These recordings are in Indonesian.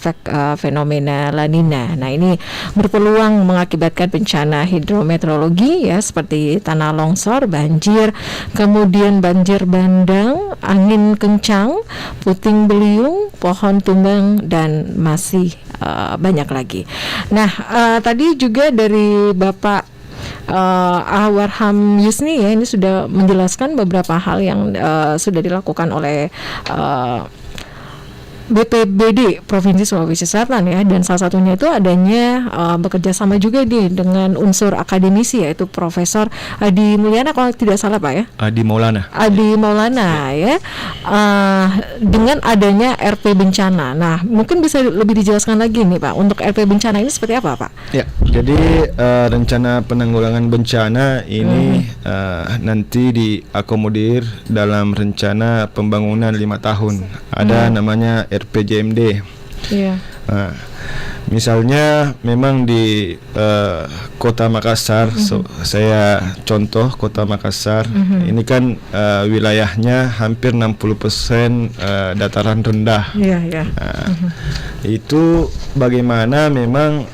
efek fenomena La Nina. Nah, ini berpeluang mengakibatkan bencana hidrometeorologi ya, seperti tanah longsor, banjir, kemudian banjir bandang, angin kencang, puting beliung, pohon tumbang, dan masih banyak lagi. Nah, tadi juga dari Bapak Warham Yusni ya, ini sudah menjelaskan beberapa hal yang sudah dilakukan oleh BPBD Provinsi Sulawesi Selatan ya, dan salah satunya itu adanya bekerja sama juga dengan unsur akademisi, yaitu Profesor Adi Mulyana kalau tidak salah Pak ya. Adi Maulana ya, dengan adanya RP bencana. Nah, mungkin bisa lebih dijelaskan lagi nih Pak, untuk RP bencana ini seperti apa Pak? Ya, jadi rencana penanggulangan bencana ini nanti diakomodir dalam rencana pembangunan 5 tahun. Ada namanya RPJMD. Yeah. Misalnya memang di Kota Makassar, saya contoh Kota Makassar, ini kan wilayahnya hampir 60% dataran rendah. Itu bagaimana memang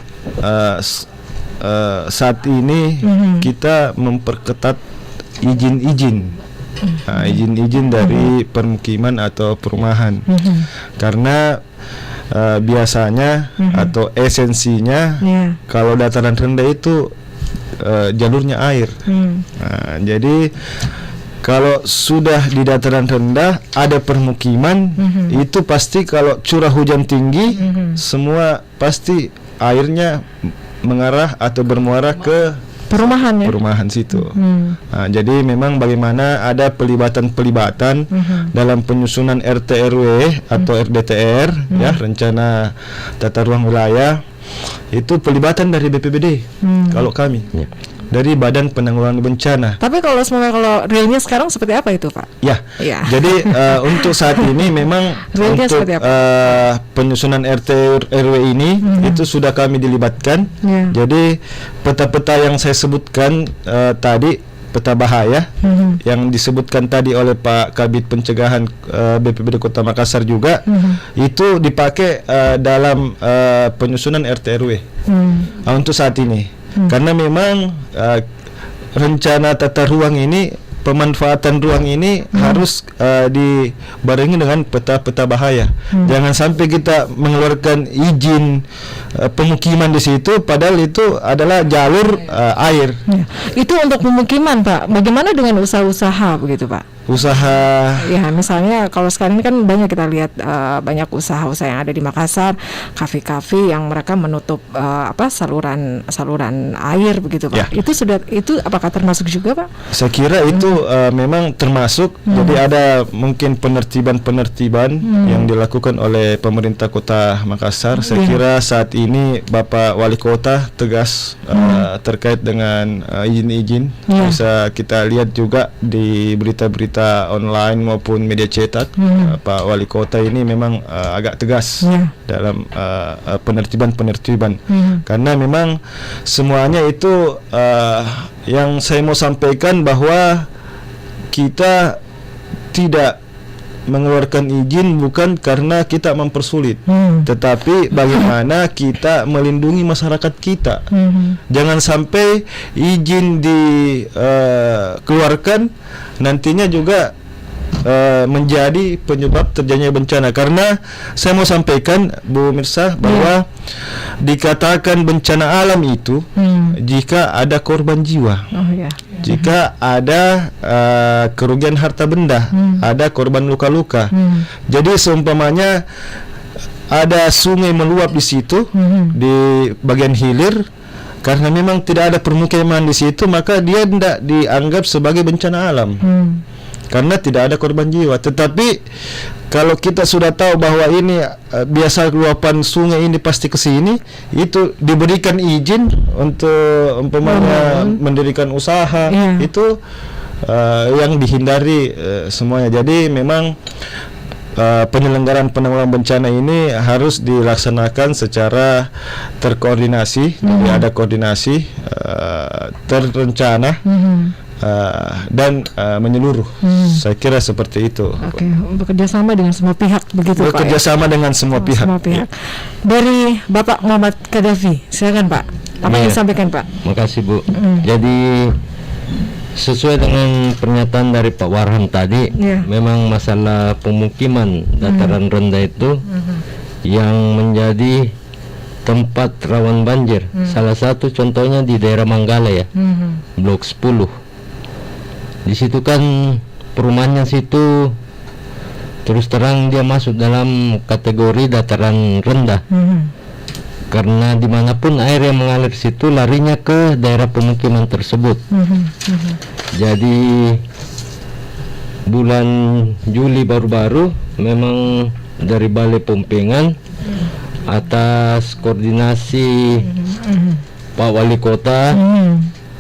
saat ini kita memperketat izin-izin. Izin-izin dari permukiman atau perumahan, karena biasanya atau esensinya kalau dataran rendah itu jalurnya air. Jadi kalau sudah di dataran rendah ada permukiman, itu pasti kalau curah hujan tinggi, semua pasti airnya mengarah atau bermuara ke perumahan situ. Nah, jadi memang bagaimana ada pelibatan dalam penyusunan RT RW atau RDTR ya, rencana tata ruang wilayah, itu pelibatan dari BPBD. Kalau kami dari Badan Penanggulangan Bencana. Tapi kalau realnya sekarang seperti apa itu Pak? Ya. Jadi untuk saat ini memang untuk penyusunan RT RW ini itu sudah kami dilibatkan. Jadi peta-peta yang saya sebutkan tadi, peta bahaya yang disebutkan tadi oleh Pak Kabid Pencegahan BPBD Kota Makassar juga, itu dipakai dalam penyusunan RT RW untuk saat ini. Karena memang rencana tata ruang ini, pemanfaatan ruang ini harus dibarengi dengan peta-peta bahaya. Jangan sampai kita mengeluarkan izin pemukiman di situ, padahal itu adalah jalur air. Itu untuk pemukiman Pak. Bagaimana dengan usaha-usaha begitu Pak? Usaha ya, misalnya kalau sekarang ini kan banyak kita lihat banyak usaha-usaha yang ada di Makassar, kafe-kafe yang mereka menutup saluran air begitu Pak. Itu apakah termasuk juga Pak? Saya kira itu memang termasuk. Jadi ada mungkin penertiban yang dilakukan oleh pemerintah Kota Makassar. Saya kira saat ini Bapak Wali Kota tegas terkait dengan izin-izin. Bisa kita lihat juga di berita-berita online maupun media cetak, Pak Wali Kota ini memang agak tegas dalam penertiban, karena memang semuanya itu yang saya mau sampaikan bahwa kita tidak mengeluarkan izin bukan karena kita mempersulit, tetapi bagaimana kita melindungi masyarakat kita. Jangan sampai izin dikeluarkan nantinya juga menjadi penyebab terjadinya bencana. Karena saya mau sampaikan Bu Mirsa bahwa dikatakan bencana alam itu jika ada korban jiwa, jika ada kerugian harta benda, ada korban luka-luka. Jadi seumpamanya ada sungai meluap di situ di bagian hilir, karena memang tidak ada permukiman di situ, maka dia tidak dianggap sebagai bencana alam. Karena tidak ada korban jiwa. Tetapi kalau kita sudah tahu bahwa ini biasa luapan sungai ini pasti ke sini, itu diberikan izin untuk umpamanya mendirikan usaha, itu yang dihindari semuanya. Jadi memang penyelenggaraan penanggulangan bencana ini harus dilaksanakan secara terkoordinasi. Jadi ada koordinasi terencana dan menyeluruh. Saya kira seperti itu. Oke, bekerja sama dengan semua pihak begitu Pak. Bekerja sama dengan semua pihak. Semua pihak. Dari Bapak Muhammad Qaddafi, silakan Pak. Apa yang disampaikan Pak? Makasih Bu. Jadi sesuai dengan pernyataan dari Pak Warham tadi, memang masalah pemukiman dataran rendah itu yang menjadi tempat rawan banjir. Salah satu contohnya di daerah Manggala ya, Blok 10. Di situ kan perumahannya situ terus terang dia masuk dalam kategori dataran rendah. Karena dimanapun air yang mengalir situ larinya ke daerah pemukiman tersebut. Jadi bulan Juli baru-baru memang dari Balai Pompengan atas koordinasi Pak Wali Kota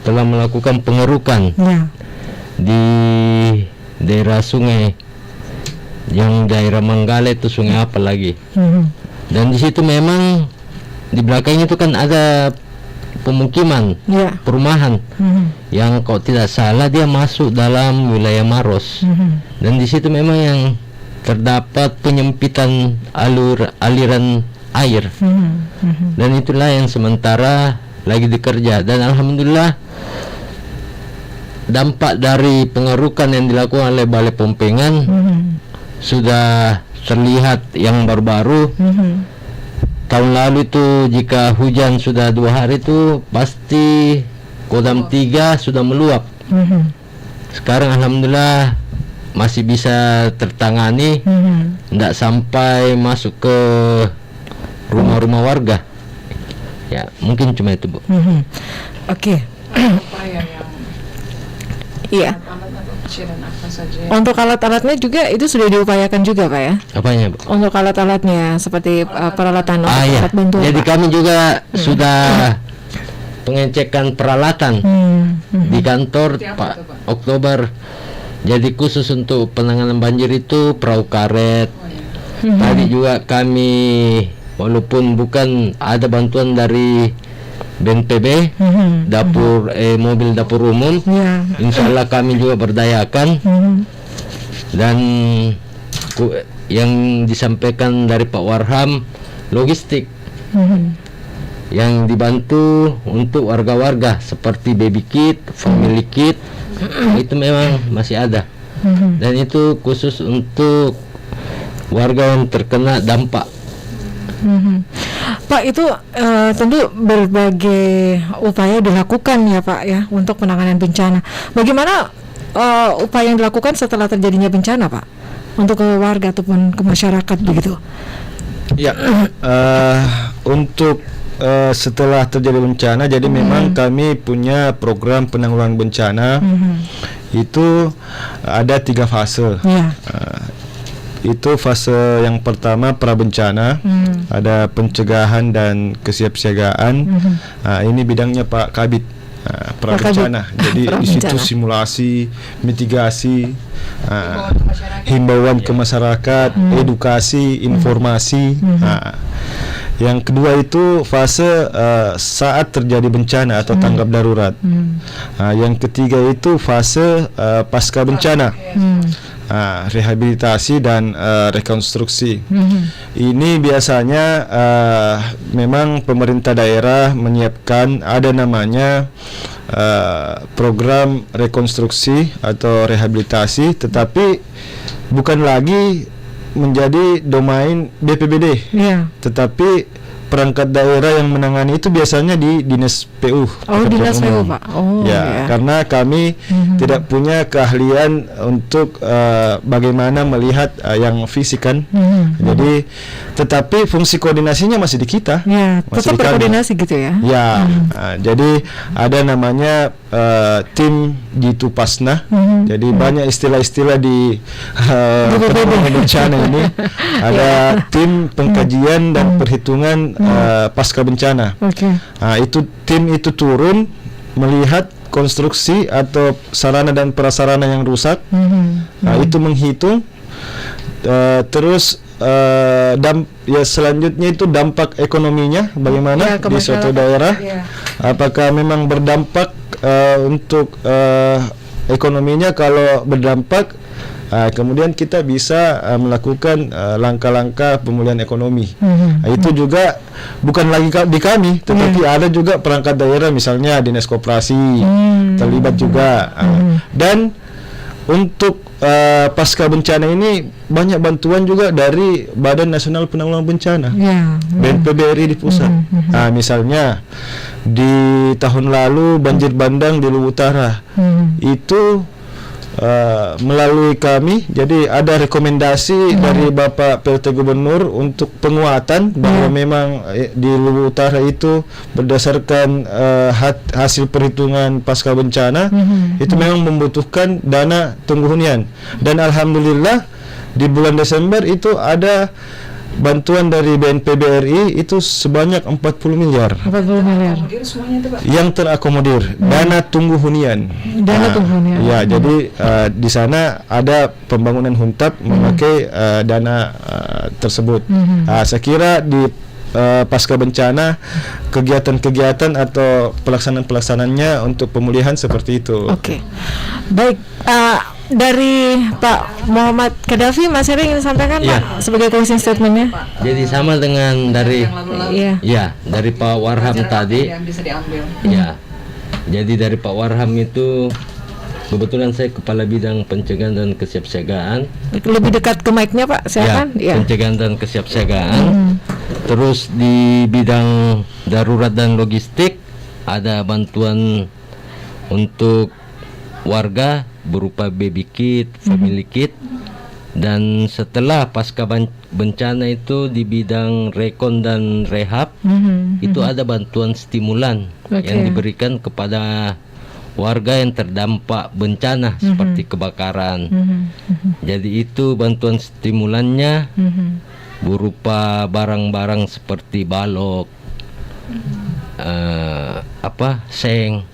telah melakukan pengerukan di daerah sungai, yang daerah Manggala itu sungai apa lagi. Dan di situ memang di belakangnya itu kan ada pemukiman, perumahan yang kalau tidak salah dia masuk dalam wilayah Maros. Dan di situ memang yang terdapat penyempitan aliran air. Dan itulah yang sementara lagi dikerja, dan alhamdulillah dampak dari pengerukan yang dilakukan oleh Balai Pompengan sudah terlihat. Yang baru-baru tahun lalu itu jika hujan sudah 2 hari itu pasti Kodam 3 sudah meluap. Sekarang alhamdulillah masih bisa tertangani, tidak sampai masuk ke rumah-rumah warga. Ya mungkin cuma itu Bu. Oke. Iya. Untuk alat-alatnya juga itu sudah diupayakan juga Pak ya? Apanya Bu? Untuk alat-alatnya seperti peralatan alat bantuan. Jadi Pak, kami juga sudah pengecekan peralatan di kantor Pak Oktober. Jadi khusus untuk penanganan banjir itu perahu karet. Tadi juga kami walaupun bukan ada bantuan dari BNPB, dapur mobil dapur umum, insya Allah kami juga berdayakan. Dan yang disampaikan dari Pak Warham, logistik yang dibantu untuk warga-warga seperti baby kit, family kit, itu memang masih ada. Dan itu khusus untuk warga yang terkena dampak. Pak, itu tentu berbagai upaya dilakukan ya Pak ya untuk penanganan bencana. Bagaimana upaya yang dilakukan setelah terjadinya bencana Pak untuk ke warga ataupun ke masyarakat begitu? Ya, untuk setelah terjadi bencana, jadi memang kami punya program penanggulangan bencana. Itu ada 3 fase. Itu fase yang pertama prabencana, ada pencegahan dan kesiapsiagaan. Ini bidangnya Pak Kabid, prabencana. Jadi di situ simulasi, mitigasi, himbauan ke masyarakat, edukasi, informasi. Yang kedua itu fase saat terjadi bencana atau tanggap darurat. Yang ketiga itu fase pasca bencana. Rehabilitasi dan rekonstruksi. Ini biasanya memang pemerintah daerah menyiapkan ada namanya program rekonstruksi atau rehabilitasi, tetapi bukan lagi menjadi domain BPBD, tetapi perangkat daerah yang menangani itu biasanya di Dinas PU. Dinas PU Pak. Karena kami tidak punya keahlian untuk bagaimana melihat yang fisik kan. Jadi tetapi fungsi koordinasinya masih di kita. Tetap berkoordinasi gitu ya. Jadi ada namanya tim Jitu Pasna. Jadi banyak istilah-istilah di penanggulangan bencana ini. Ada tim pengkajian dan perhitungan pasca bencana. Itu tim itu turun melihat konstruksi atau sarana dan prasarana yang rusak. Itu menghitung, terus selanjutnya itu dampak ekonominya bagaimana di suatu daerah. Apakah memang berdampak untuk ekonominya kalau berdampak, kemudian kita bisa melakukan langkah-langkah pemulihan ekonomi. Itu juga bukan lagi di kami, tetapi ada juga perangkat daerah, misalnya dinas koperasi terlibat juga. Dan untuk pasca bencana ini banyak bantuan juga dari Badan Nasional Penanggulangan Bencana, BNPB RI di pusat. Misalnya di tahun lalu banjir bandang di Luwu Utara, itu melalui kami, jadi ada rekomendasi dari Bapak PLT Gubernur untuk penguatan bahwa memang di Luwu Utara itu berdasarkan hasil perhitungan pasca bencana itu memang membutuhkan dana tunggu hunian, dan alhamdulillah di bulan Desember itu ada bantuan dari BNPB RI itu sebanyak 40 miliar. 40 miliar. Yang terakomodir dana tunggu hunian. Dana tunggu hunian. Ya, jadi di sana ada pembangunan huntap memakai dana tersebut. Saya kira di pasca bencana kegiatan-kegiatan atau pelaksanaan-pelaksanaannya untuk pemulihan seperti itu. Oke. Baik, dari Pak Muhammad Kadafi, Mas Heri ingin sampaikan Pak sebagai closing statementnya. Jadi sama dengan dari dari Pak Warham tadi. Ya. Jadi dari Pak Warham itu kebetulan saya kepala bidang pencegahan dan kesiapsiagaan. Lebih dekat ke mic-nya Pak, silakan. Pencegahan dan kesiapsiagaan. Terus di bidang darurat dan logistik ada bantuan untuk warga berupa baby kit, family kit, dan setelah pasca bencana itu di bidang rekon dan rehab itu ada bantuan stimulan yang diberikan kepada warga yang terdampak bencana seperti kebakaran. Jadi itu bantuan stimulannya berupa barang-barang seperti balok, seng,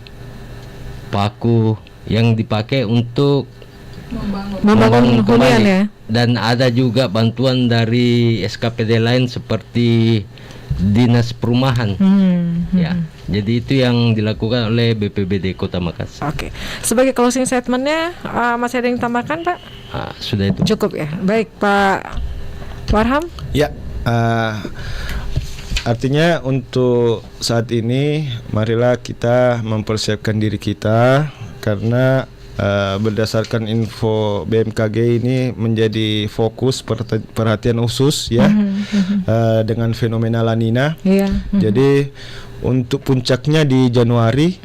paku yang dipakai untuk membangun hunian ya. Dan ada juga bantuan dari SKPD lain seperti dinas perumahan. Ya, jadi itu yang dilakukan oleh BPBD Kota Makassar. Oke. Sebagai closing statementnya, masih ada yang tambahkan Pak? Sudah itu. Cukup ya. Baik Pak Warham. Ya. Artinya untuk saat ini marilah kita mempersiapkan diri kita, karena berdasarkan info BMKG ini menjadi fokus perhatian khusus ya dengan fenomena La Nina. Jadi untuk puncaknya di Januari.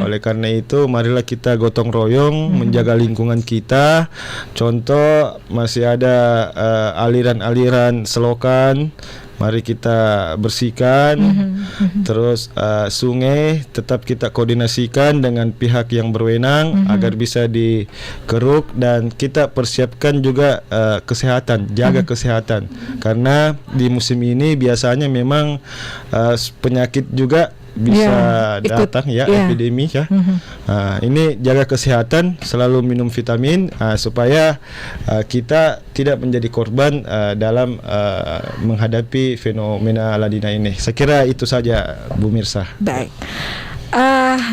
Oleh karena itu marilah kita gotong royong menjaga lingkungan kita. Contoh, masih ada aliran-aliran selokan, mari kita bersihkan. Terus sungai tetap kita koordinasikan dengan pihak yang berwenang agar bisa dikeruk, dan kita persiapkan juga kesehatan, jaga kesehatan, karena di musim ini biasanya memang penyakit juga bisa datang epidemi ya. Ini jaga kesehatan, selalu minum vitamin supaya kita tidak menjadi korban dalam menghadapi fenomena La Nina ini. Saya kira itu saja Bu Mirsa. Baik.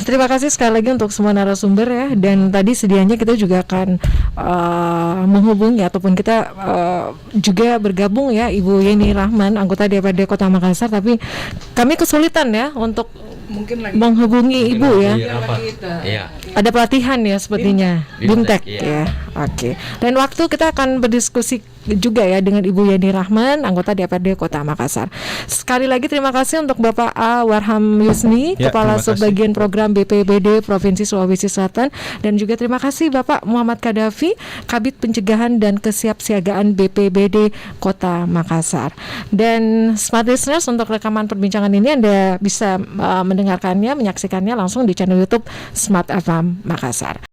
Terima kasih sekali lagi untuk semua narasumber ya. Dan tadi sedianya kita juga akan menghubungi ataupun kita juga bergabung ya, Ibu Yeni Rahman, anggota DPRD Kota Makassar. Tapi kami kesulitan ya untuk menghubungi Ibu ya. Ada pelatihan ya sepertinya, BIMTEK ya. Oke. Dan waktu kita akan berdiskusi juga ya dengan Ibu Yeni Rahman, anggota DPRD Kota Makassar. Sekali lagi terima kasih untuk Bapak A. Warham Yusni, Kepala Subbagian Program BPBD Provinsi Sulawesi Selatan, dan juga terima kasih Bapak Muhammad Kadafi, Kabid Pencegahan dan Kesiapsiagaan BPBD Kota Makassar. Dan smart listeners, untuk rekaman perbincangan ini Anda bisa mendengarkannya, menyaksikannya langsung di channel YouTube Smart FM Makassar.